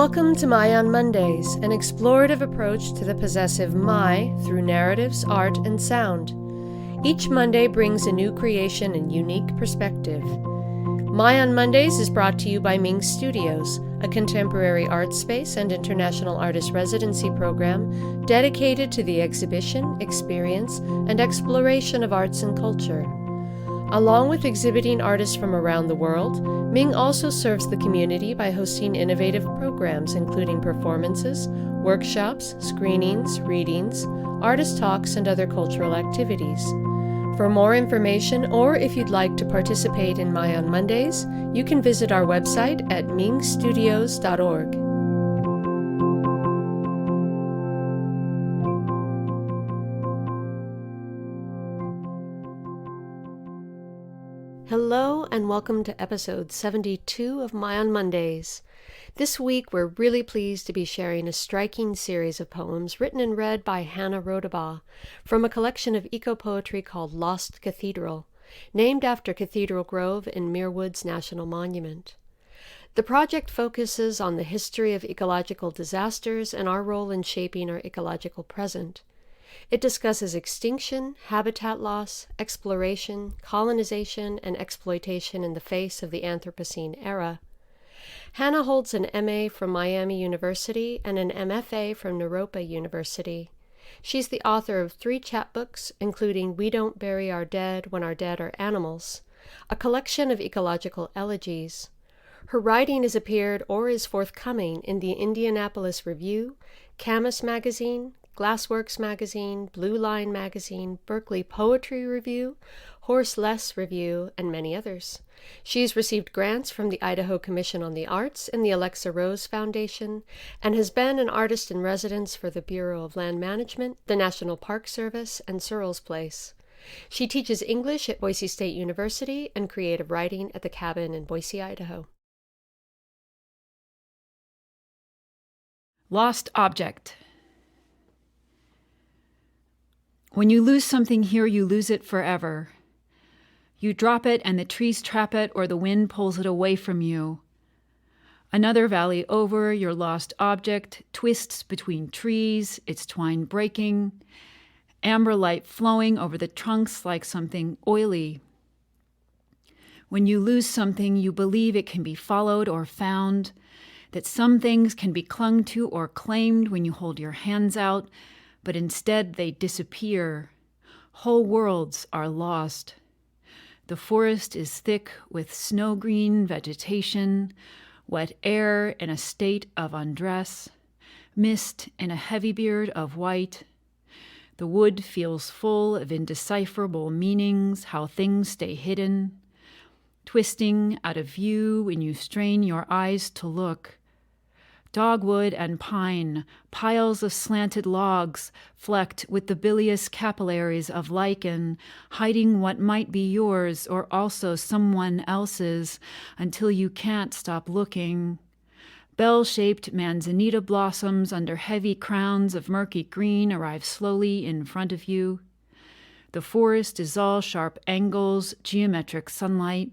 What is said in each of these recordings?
Welcome to My on Mondays, an explorative approach to the possessive my through narratives, art, and sound. Each Monday brings a new creation and unique perspective. My on Mondays is brought to you by Ming Studios, a contemporary art space and international artist residency program dedicated to the exhibition, experience, and exploration of arts and culture. Along with exhibiting artists from around the world, Ming also serves the community by hosting innovative programs including performances, workshops, screenings, readings, artist talks, and other cultural activities. For more information, or if you'd like to participate in My on Mondays, you can visit our website at mingstudios.org. Hello and welcome to episode 72 of My on Mondays. This week we're really pleased to be sharing a striking series of poems written and read by Hannah Rodabaugh from a collection of eco-poetry called Lost Cathedral, named after Cathedral Grove in Muir Woods National Monument. The project focuses on the history of ecological disasters and our role in shaping our ecological present. It discusses extinction, habitat loss, exploration, colonization, and exploitation in the face of the Anthropocene era. Hannah holds an MA from Miami University and an MFA from Naropa University. She's the author of 3 chapbooks, including We Don't Bury Our Dead When Our Dead Are Animals, a collection of ecological elegies. Her writing has appeared or is forthcoming in the Indianapolis Review, Camas magazine, Glassworks magazine, Blueline magazine, Berkeley Poetry Review, Horse Less Review, and many others. She's received grants from the Idaho Commission on the Arts and the Alexa Rose Foundation, and has been an artist in residence for the Bureau of Land Management, the National Park Service, and Surel's Place. She teaches English at Boise State University and creative writing at the Cabin in Boise, Idaho. Lost Object. When you lose something here, you lose it forever. You drop it and the trees trap it, or the wind pulls it away from you. Another valley over, your lost object twists between trees, its twine breaking, amber light flowing over the trunks like something oily. When you lose something, you believe it can be followed or found, that some things can be clung to or claimed when you hold your hands out, but instead they disappear. Whole worlds are lost. The forest is thick with snow-green vegetation, wet air in a state of undress, mist in a heavy beard of white. The wood feels full of indecipherable meanings, how things stay hidden, twisting out of view when you strain your eyes to look. Dogwood and pine, piles of slanted logs, flecked with the bilious capillaries of lichen, hiding what might be yours or also someone else's, until you can't stop looking. Bell-shaped manzanita blossoms under heavy crowns of murky green arrive slowly in front of you. The forest is all sharp angles, geometric sunlight.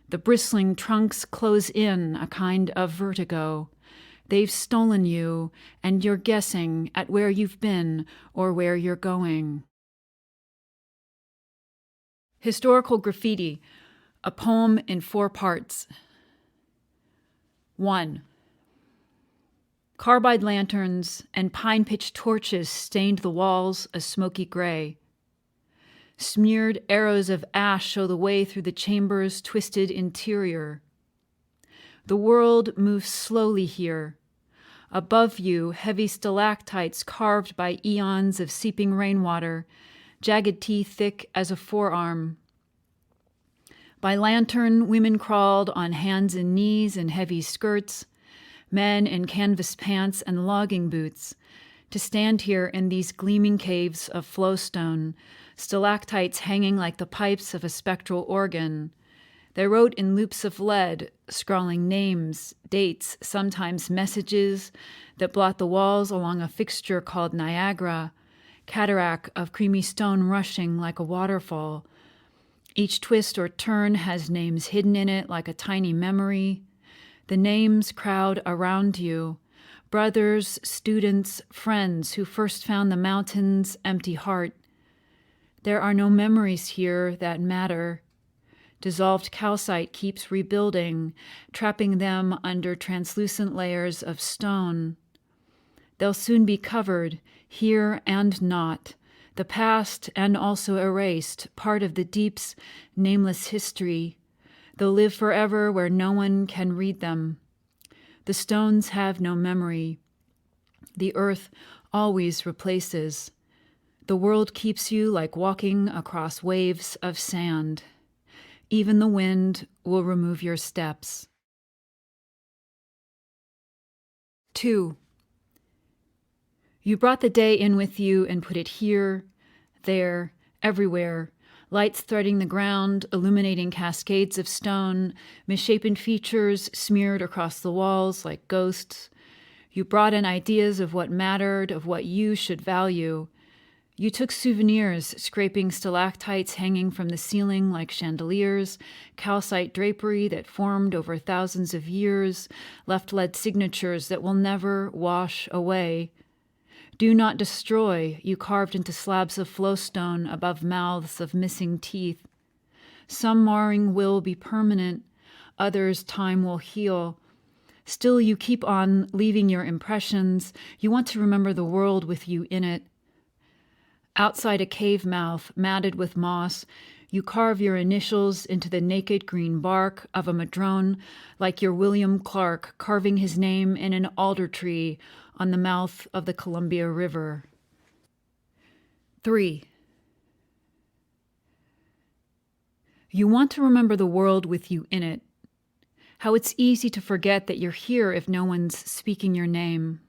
The bristling trunks close in a kind of vertigo. They've stolen you, and you're guessing at where you've been or where you're going. Historical Graffiti, a poem in 4 parts. 1. Carbide lanterns and pine-pitch torches stained the walls a smoky gray. Smeared arrows of ash show the way through the chamber's twisted interior. The world moves slowly here. Above you, heavy stalactites carved by eons of seeping rainwater, jagged teeth thick as a forearm. By lantern, women crawled on hands and knees in heavy skirts, men in canvas pants and logging boots, to stand here in these gleaming caves of flowstone, stalactites hanging like the pipes of a spectral organ. They wrote in loops of lead, scrawling names, dates, sometimes messages that blot the walls along a fixture called Niagara, cataract of creamy stone rushing like a waterfall. Each twist or turn has names hidden in it like a tiny memory. The names crowd around you, brothers, students, friends who first found the mountain's empty heart. There are no memories here that matter. Dissolved calcite keeps rebuilding, trapping them under translucent layers of stone. They'll soon be covered, here and not, the past and also erased, part of the deep's nameless history. They'll live forever where no one can read them. The stones have no memory. The earth always replaces. The world keeps you like walking across waves of sand. Even the wind will remove your steps. 2. You brought the day in with you and put it here, there, everywhere, lights threading the ground, illuminating cascades of stone, misshapen features smeared across the walls like ghosts. You brought in ideas of what mattered, of what you should value. You took souvenirs, scraping stalactites hanging from the ceiling like chandeliers, calcite drapery that formed over thousands of years, left lead signatures that will never wash away. Do not destroy, you carved into slabs of flowstone above mouths of missing teeth. Some marring will be permanent, others time will heal. Still you keep on leaving your impressions. You want to remember the world with you in it. Outside a cave mouth, matted with moss, you carve your initials into the naked green bark of a madrone, like your William Clark carving his name in an alder tree on the mouth of the Columbia River. 3. You want to remember the world with you in it, how it's easy to forget that you're here if no one's speaking your name.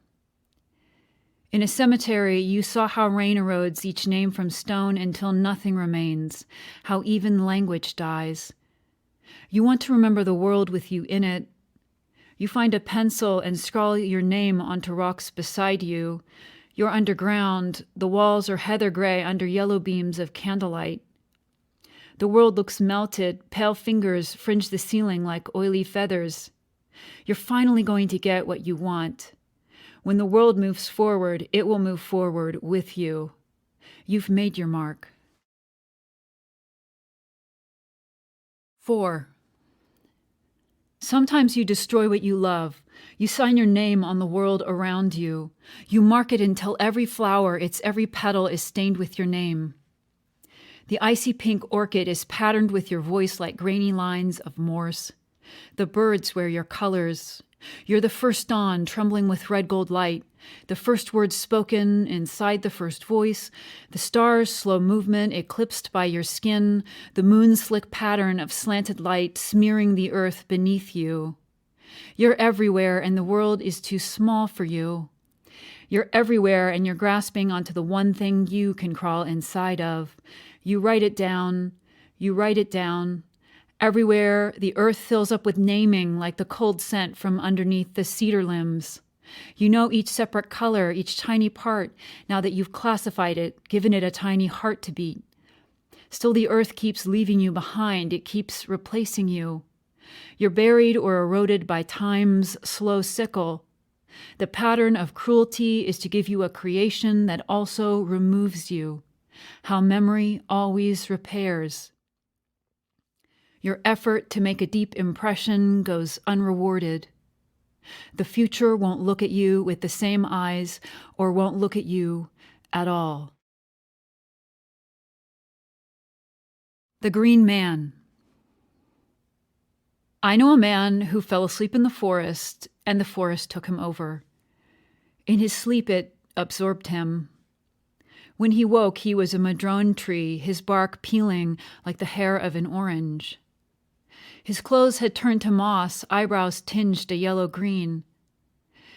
In a cemetery, you saw how rain erodes each name from stone until nothing remains, how even language dies. You want to remember the world with you in it. You find a pencil and scrawl your name onto rocks beside you. You're underground. The walls are heather gray under yellow beams of candlelight. The world looks melted. Pale fingers fringe the ceiling like oily feathers. You're finally going to get what you want. When the world moves forward, it will move forward with you. You've made your mark. 4. Sometimes you destroy what you love. You sign your name on the world around you. You mark it until every flower, its every petal is stained with your name. The icy pink orchid is patterned with your voice like grainy lines of Morse. The birds wear your colors. You're the first dawn trembling with red gold light, the first words spoken inside the first voice, the stars' slow movement eclipsed by your skin, the moon's slick pattern of slanted light smearing the earth beneath you. You're everywhere and the world is too small for you. You're everywhere and you're grasping onto the one thing you can crawl inside of. You write it down. You write it down. Everywhere, the earth fills up with naming like the cold scent from underneath the cedar limbs. You know each separate color, each tiny part, now that you've classified it, given it a tiny heart to beat. Still the earth keeps leaving you behind, it keeps replacing you. You're buried or eroded by time's slow sickle. The pattern of cruelty is to give you a creation that also removes you. How memory always repairs. Your effort to make a deep impression goes unrewarded. The future won't look at you with the same eyes or won't look at you at all. The Green Man. I know a man who fell asleep in the forest, and the forest took him over. In his sleep it absorbed him. When he woke, he was a madrone tree, his bark peeling like the hair of an orange. His clothes had turned to moss, eyebrows tinged a yellow-green.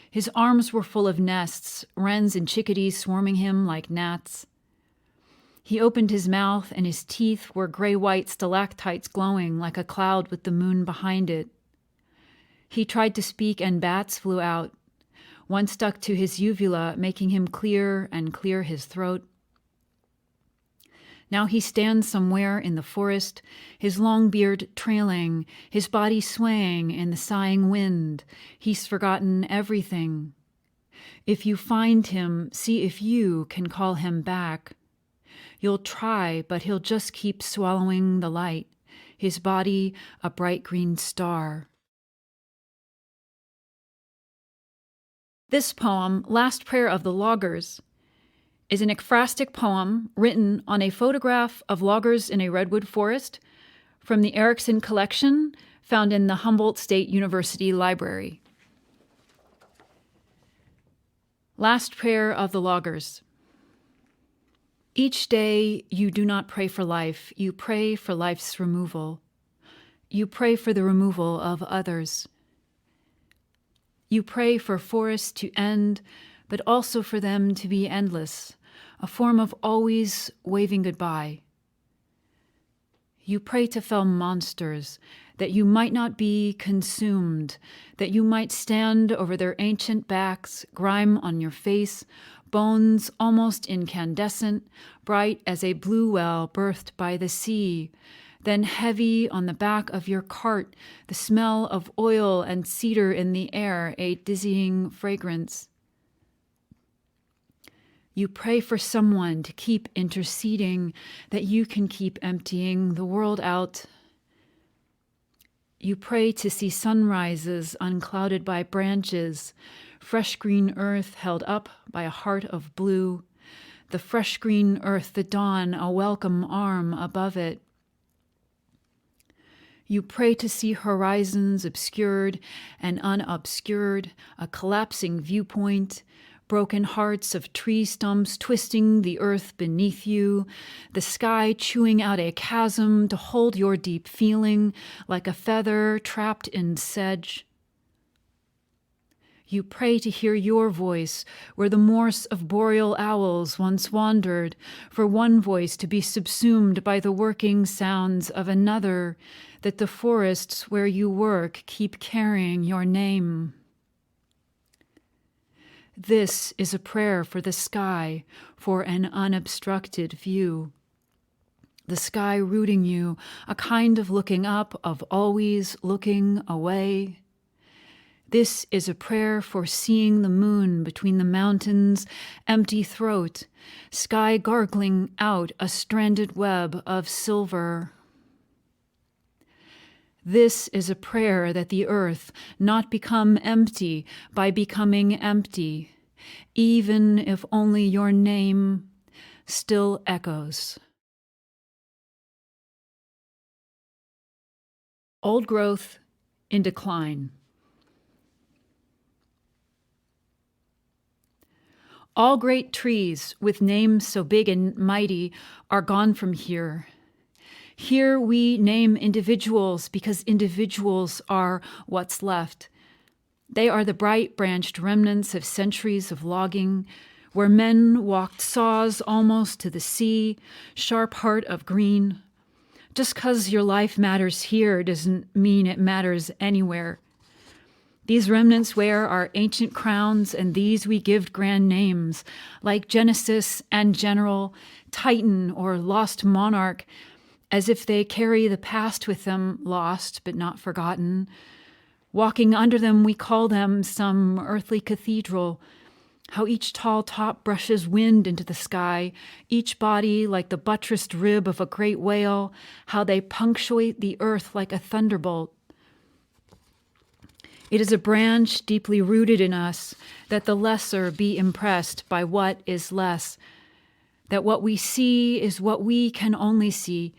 His arms were full of nests, wrens and chickadees swarming him like gnats. He opened his mouth, and his teeth were gray-white stalactites glowing like a cloud with the moon behind it. He tried to speak, and bats flew out. One stuck to his uvula, making him clear and clear his throat. Now he stands somewhere in the forest, his long beard trailing, his body swaying in the sighing wind. He's forgotten everything. If you find him, see if you can call him back. You'll try, but he'll just keep swallowing the light, his body a bright green star. This poem, Last Prayer of the Loggers, is an ekphrastic poem written on a photograph of loggers in a redwood forest from the Erickson collection found in the Humboldt State University Library. Last Prayer of the Loggers. Each day you do not pray for life, you pray for life's removal. You pray for the removal of others. You pray for forests to end, but also for them to be endless, a form of always waving goodbye. You pray to fell monsters, that you might not be consumed, that you might stand over their ancient backs, grime on your face, bones almost incandescent, bright as a blue well birthed by the sea, then heavy on the back of your cart, the smell of oil and cedar in the air, a dizzying fragrance. You pray for someone to keep interceding, that you can keep emptying the world out. You pray to see sunrises unclouded by branches, fresh green earth held up by a heart of blue, the fresh green earth, the dawn, a welcome arm above it. You pray to see horizons obscured and unobscured, a collapsing viewpoint, broken hearts of tree stumps twisting the earth beneath you, the sky chewing out a chasm to hold your deep feeling like a feather trapped in sedge. You pray to hear your voice where the morse of boreal owls once wandered, for one voice to be subsumed by the working sounds of another, that the forests where you work keep carrying your name. This is a prayer for the sky, for an unobstructed view. The sky rooting you, a kind of looking up, of always looking away. This is a prayer for seeing the moon between the mountains' empty throat, sky gargling out a stranded web of silver. This is a prayer that the earth not become empty by becoming empty, even if only your name still echoes. Old growth in decline. All great trees with names so big and mighty are gone from here. Here we name individuals because individuals are what's left. They are the bright-branched remnants of centuries of logging, where men walked saws almost to the sea, sharp heart of green. Just 'cause your life matters here doesn't mean it matters anywhere. These remnants wear our ancient crowns, and these we give grand names, like Genesis and General, Titan or Lost Monarch, as if they carry the past with them, lost but not forgotten. Walking under them, we call them some earthly cathedral, how each tall top brushes wind into the sky, each body like the buttressed rib of a great whale, how they punctuate the earth like a thunderbolt. It is a branch deeply rooted in us, that the lesser be impressed by what is less, that what we see is what we can only see,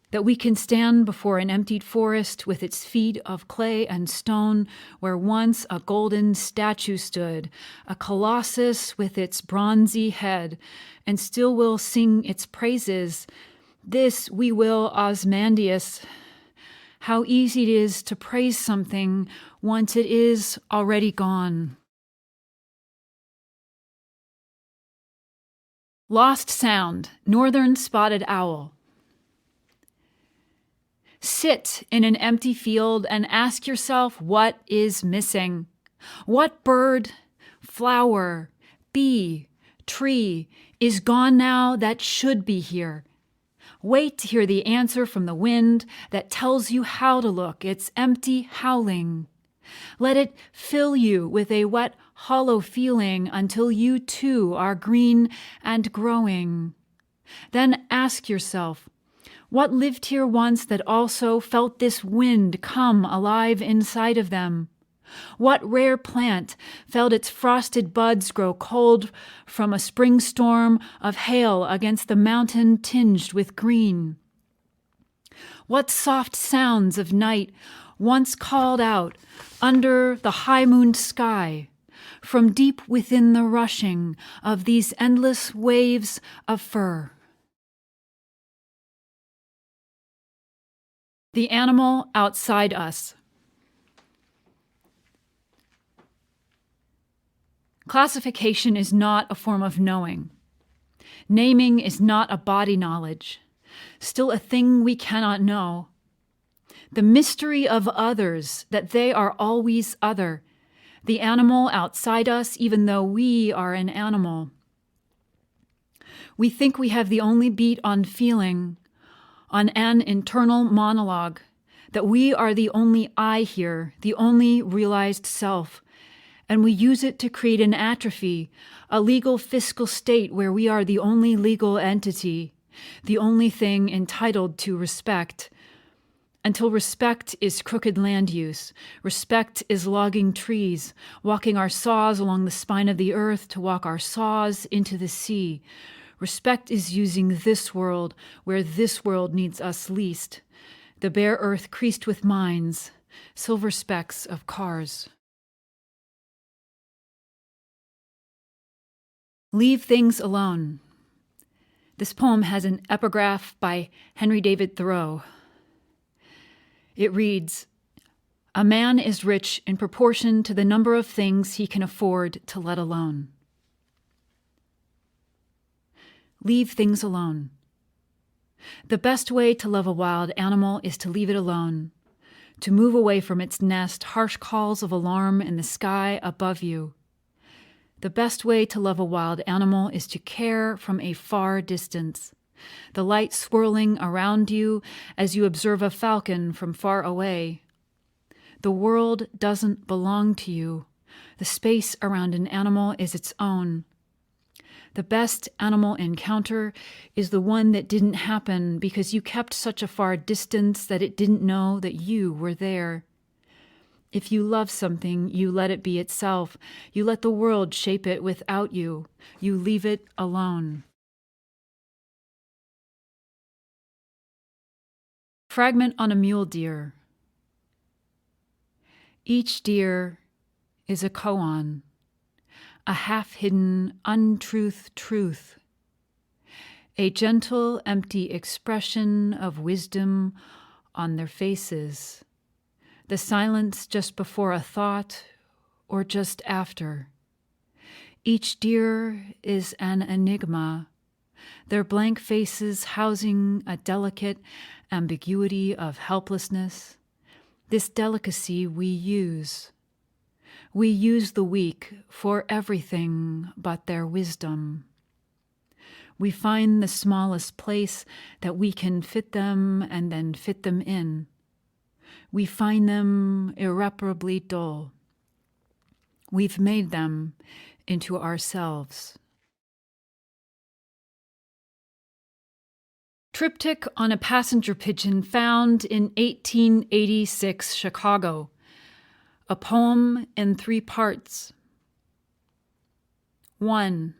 that we can stand before an emptied forest with its feet of clay and stone, where once a golden statue stood, a colossus with its bronzy head, and still will sing its praises. This we will, Osmandius. How easy it is to praise something once it is already gone. Lost sound, northern spotted owl. Sit in an empty field and ask yourself what is missing. What bird, flower, bee, tree is gone now that should be here? Wait to hear the answer from the wind that tells you how to look. It's empty howling. Let it fill you with a wet, hollow feeling until you too are green and growing. Then ask yourself, what lived here once that also felt this wind come alive inside of them? What rare plant felt its frosted buds grow cold from a spring storm of hail against the mountain tinged with green? What soft sounds of night once called out under the high-mooned sky from deep within the rushing of these endless waves of fur? The animal outside us. Classification is not a form of knowing. Naming is not a body knowledge, still a thing we cannot know. The mystery of others, that they are always other, the animal outside us, even though we are an animal. We think we have the only beat on feeling, on an internal monologue, that we are the only I here, the only realized self, and we use it to create an atrophy, a legal fiscal state where we are the only legal entity, the only thing entitled to respect. Until respect is crooked land use, respect is logging trees, walking our saws along the spine of the earth to walk our saws into the sea. Respect is using this world where this world needs us least, the bare earth creased with mines, silver specks of cars. Leave things alone. This poem has an epigraph by Henry David Thoreau. It reads, "A man is rich in proportion to the number of things he can afford to let alone." Leave things alone. The best way to love a wild animal is to leave it alone, to move away from its nest, harsh calls of alarm in the sky above you. The best way to love a wild animal is to care from a far distance, the light swirling around you as you observe a falcon from far away. The world doesn't belong to you. The space around an animal is its own. The best animal encounter is the one that didn't happen because you kept such a far distance that it didn't know that you were there. If you love something, you let it be itself. You let the world shape it without you. You leave it alone. Fragment on a mule deer. Each deer is a koan, a half-hidden untruth truth, a gentle, empty expression of wisdom on their faces, the silence just before a thought or just after. Each deer is an enigma, their blank faces housing a delicate ambiguity of helplessness. This delicacy we use. We use the weak for everything but their wisdom. We find the smallest place that we can fit them and then fit them in. We find them irreparably dull. We've made them into ourselves. Triptych on a passenger pigeon found in 1886 Chicago. A poem in 3 parts. 1.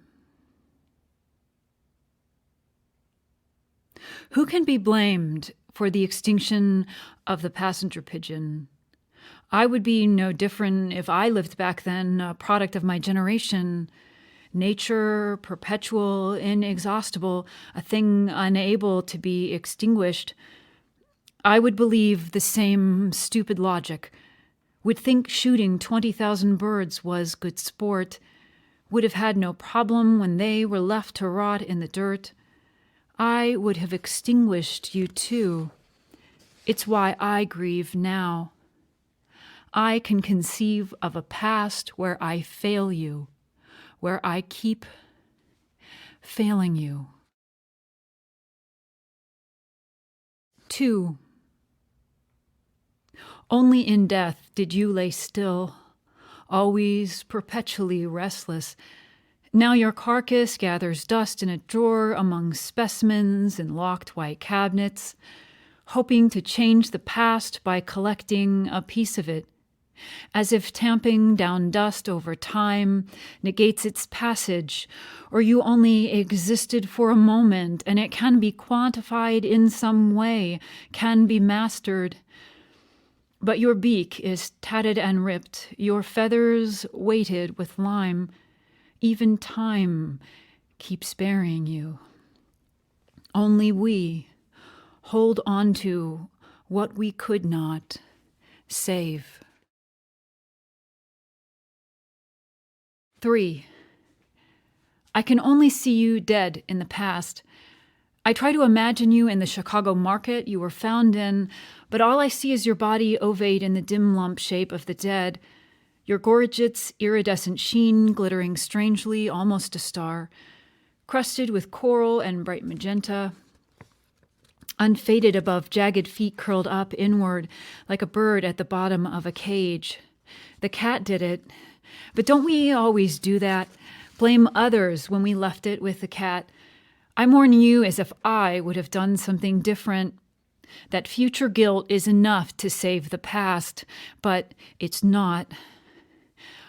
Who can be blamed for the extinction of the passenger pigeon? I would be no different if I lived back then, a product of my generation. Nature, perpetual, inexhaustible, a thing unable to be extinguished. I would believe the same stupid logic, would think shooting 20,000 birds was good sport, would have had no problem when they were left to rot in the dirt. I would have extinguished you too. It's why I grieve now. I can conceive of a past where I fail you, where I keep failing you. 2. Only in death did you lay still, always perpetually restless. Now your carcass gathers dust in a drawer among specimens in locked white cabinets, hoping to change the past by collecting a piece of it, as if tamping down dust over time negates its passage, or you only existed for a moment and it can be quantified in some way, can be mastered. But your beak is tatted and ripped, your feathers weighted with lime. Even time keeps burying you. Only we hold on to what we could not save. 3. I can only see you dead in the past. I try to imagine you in the Chicago market you were found in, but all I see is your body ovate in the dim lump shape of the dead, your gorget's iridescent sheen glittering strangely, almost a star, crusted with coral and bright magenta, unfaded above jagged feet curled up inward like a bird at the bottom of a cage. The cat did it. But don't we always do that? Blame others when we left it with the cat. I mourn you as if I would have done something different. That future guilt is enough to save the past, but it's not.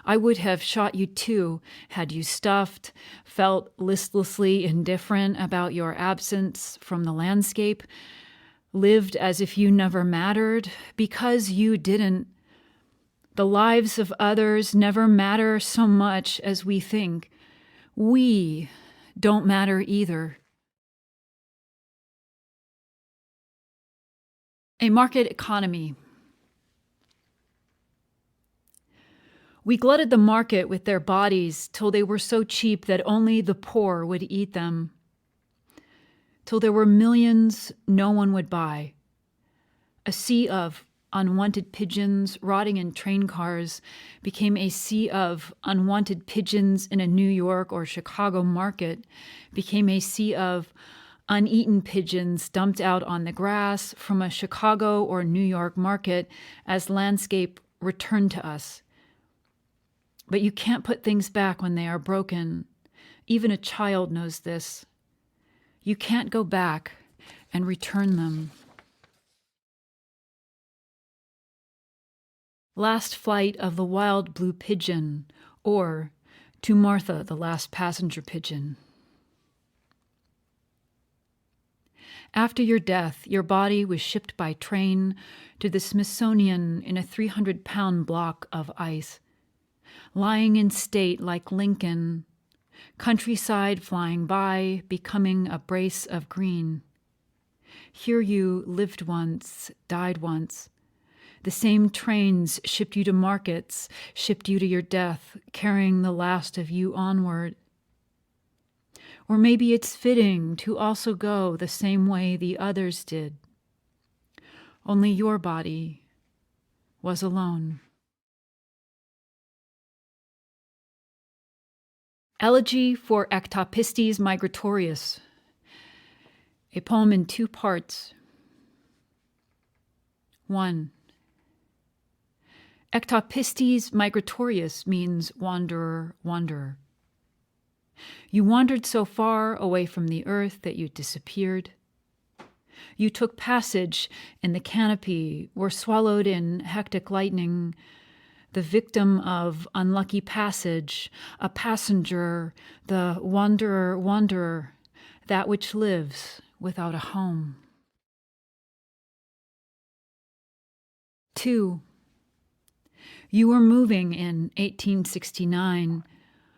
I would have shot you too, had you stuffed, felt listlessly indifferent about your absence from the landscape, lived as if you never mattered, because you didn't. The lives of others never matter so much as we think. We don't matter either. A market economy. We glutted the market with their bodies till they were so cheap that only the poor would eat them. Till there were millions no one would buy. A sea of unwanted pigeons rotting in train cars became a sea of unwanted pigeons in a New York or Chicago market, became a sea of uneaten pigeons dumped out on the grass from a Chicago or New York market as landscape returned to us. But you can't put things back when they are broken. Even a child knows this. You can't go back and return them. Last Flight of the Wild Blue Pigeon, or To Martha, the Last Passenger Pigeon. After your death, your body was shipped by train to the Smithsonian in a 300-pound block of ice, lying in state like Lincoln, countryside flying by, becoming a brace of green. Here you lived once, died once. The same trains shipped you to markets, shipped you to your death, carrying the last of you onward. Or maybe it's fitting to also go the same way the others did. Only your body was alone. Elegy for Ectopistes Migratorius, a poem in 2 parts. 1. Ectopistes migratorius means wanderer, wanderer. You wandered so far away from the earth that you disappeared. You took passage in the canopy, were swallowed in hectic lightning, the victim of unlucky passage, a passenger, the wanderer, wanderer, that which lives without a home. 2. You were moving in 1869,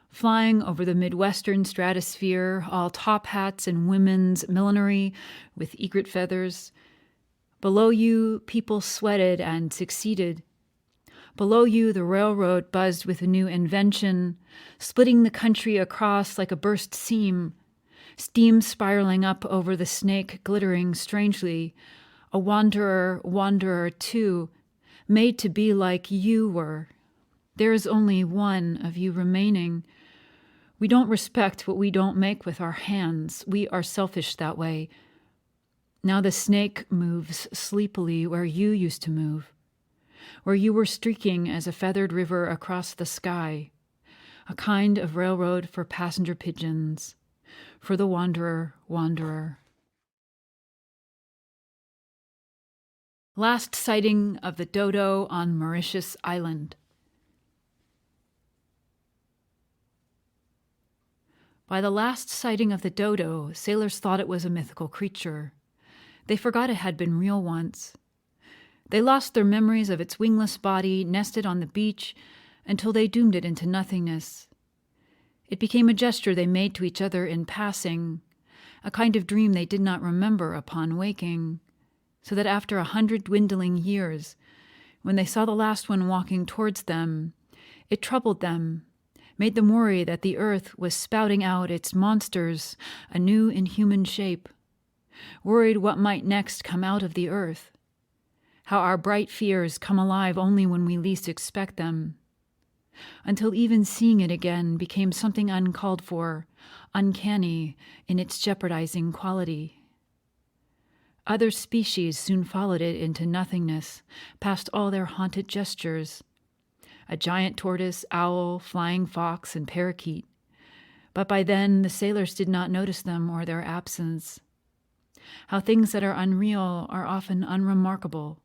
flying over the Midwestern stratosphere, all top hats and women's millinery with egret feathers. Below you, people sweated and succeeded. Below you, the railroad buzzed with a new invention, splitting the country across like a burst seam, steam spiraling up over the snake, glittering strangely. A wanderer, wanderer too, made to be like you were. There is only one of you remaining. We don't respect what we don't make with our hands. We are selfish that way. Now the snake moves sleepily where you used to move, where you were streaking as a feathered river across the sky, a kind of railroad for passenger pigeons, for the wanderer. Last sighting of the dodo on Mauritius Island. By the last sighting of the dodo, sailors thought it was a mythical creature. They forgot it had been real once. They lost their memories of its wingless body nested on the beach until they doomed it into nothingness. It became a gesture they made to each other in passing, a kind of dream they did not remember upon waking, so that after 100 dwindling years, when they saw the last one walking towards them, it troubled them, made them worry that the earth was spouting out its monsters anew in human shape, worried what might next come out of the earth, how our bright fears come alive only when we least expect them, until even seeing it again became something uncalled for, uncanny in its jeopardizing quality. Other species soon followed it into nothingness, past all their haunted gestures, a giant tortoise, owl, flying fox, and parakeet. But by then the sailors did not notice them or their absence. How things that are unreal are often unremarkable,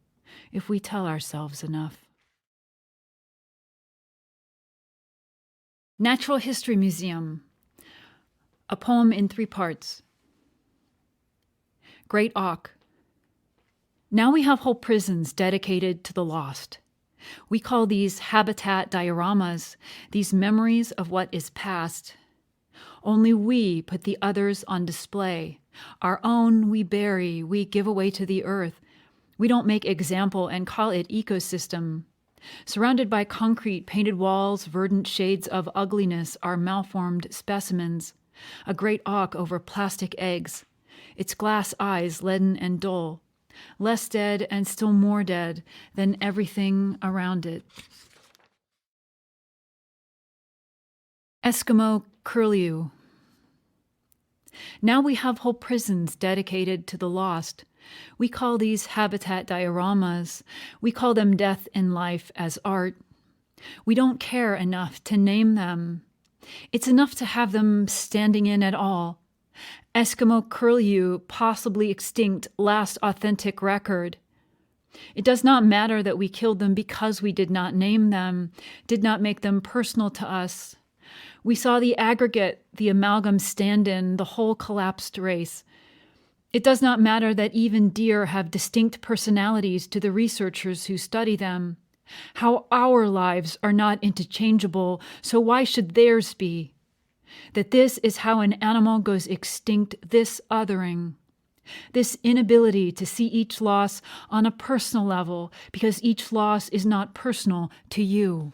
if we tell ourselves enough. Natural History Museum. A poem in 3 parts. Great Auk. Now we have whole prisons dedicated to the lost. We call these habitat dioramas, these memories of what is past. Only we put the others on display. Our own we bury, we give away to the earth. We don't make example and call it ecosystem. Surrounded by concrete, painted walls, verdant shades of ugliness are malformed specimens. A great auk over plastic eggs, its glass eyes leaden and dull, less dead and still more dead than everything around it. Eskimo curlew. Now we have whole prisons dedicated to the lost. We call these habitat dioramas. We call them death in life as art. We don't care enough to name them. It's enough to have them standing in at all. Eskimo curlew, possibly extinct, last authentic record. It does not matter that we killed them because we did not name them, did not make them personal to us. We saw the aggregate, the amalgam stand-in, the whole collapsed race. It does not matter that even deer have distinct personalities to the researchers who study them. How our lives are not interchangeable, so why should theirs be? That this is how an animal goes extinct, this othering, this inability to see each loss on a personal level because each loss is not personal to you.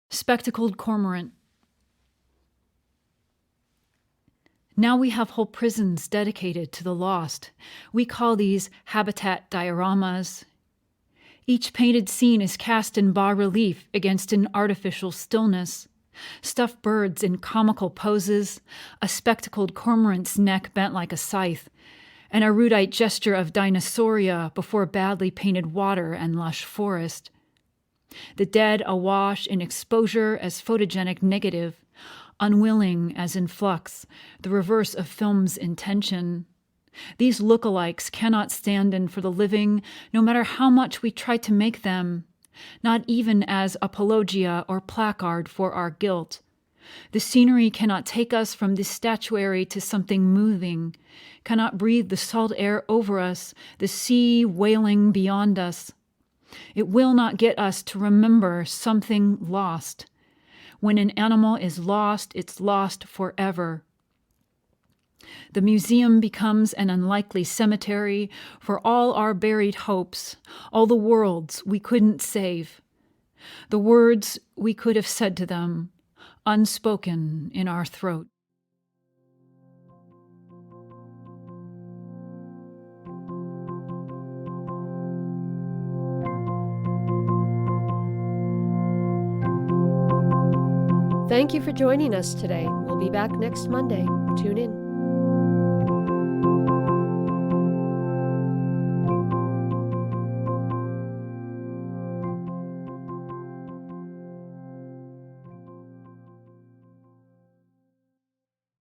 Spectacled cormorant. Now we have whole prisons dedicated to the lost. We call these habitat dioramas. Each painted scene is cast in bas-relief against an artificial stillness. Stuffed birds in comical poses, a spectacled cormorant's neck bent like a scythe, and a erudite gesture of dinosauria before badly painted water and lush forest. The dead awash in exposure as photogenic negative, unwilling as in flux, the reverse of film's intention. These lookalikes cannot stand in for the living, no matter how much we try to make them, not even as apologia or placard for our guilt. The scenery cannot take us from this statuary to something moving, cannot breathe the salt air over us, the sea wailing beyond us. It will not get us to remember something lost. When an animal is lost, it's lost forever. The museum becomes an unlikely cemetery for all our buried hopes, all the worlds we couldn't save, the words we could have said to them, unspoken in our throat. Thank you for joining us today. We'll be back next Monday. Tune in.